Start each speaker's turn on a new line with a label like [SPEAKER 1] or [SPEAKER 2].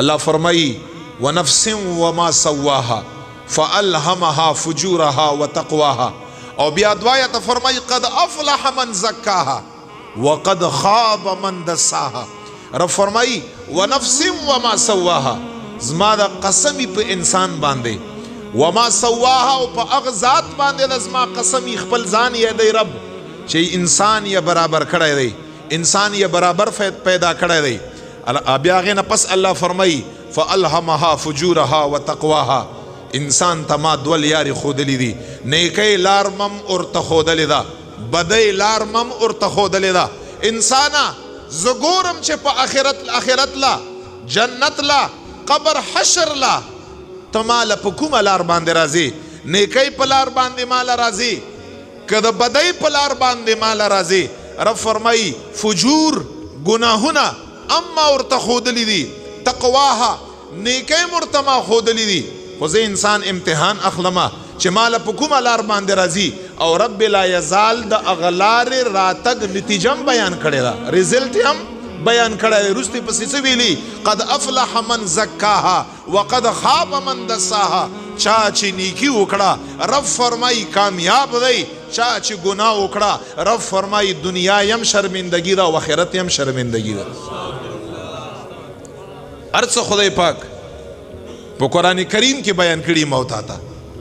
[SPEAKER 1] اللہ فرمائی ونفس وما سواها فالهمها فجورها وتقواها، اور بیا دوایت فرمائی قد افلح من زکاها وقد خاب من دساها. رب فرمائی ونفس وما سواها، زما دا قسمی پہ انسان باندے، وما سواها او پا اغزات باندے دا زما قسمی خپل ځان یې دی رب چې انسان یې برابر کړی دی، انسان یې برابر پیدا کړی دی. بیا غینا پس اللہ فرمائی فالهمها فجورها وتقواها، انسان تا ما دول یاری خودلی دی، نیکی لار مم ارتا خودلی دا، بدی لار مم ارتا خودلی دا. انسانا زگورم چه پا آخرت لا، جنت لا، قبر حشر لا، تمالا پا کوم لار باندے رازی، نیکی پا لار باندے مالا رازی، کد بدی پا لار باندے مالا رازی. رب فرمائی فجور گناہنا اما ارتا خودلی دی، تقواها نیکی مرتما خودلی دی. خوزی انسان امتحان اخلما چه مالا پکوم لار باندے رازی، او رب لا یزال دا اغلار راتگ نتیجم بیان کرے دا، ریزلٹ ہم بیان کرے دا. رستی پسی سویلی قد افلح من زکاها وقد خواب من دساها، چاچی نیکی اکڑا رب فرمائی کامیاب دی، چاچی گناہ اکڑا رب فرمائی دنیا یم شرمندگی دا وخیرت یم شرمندگی دا. ارس خدای پاک پا قرآن کریم کی بیان کری موت آتا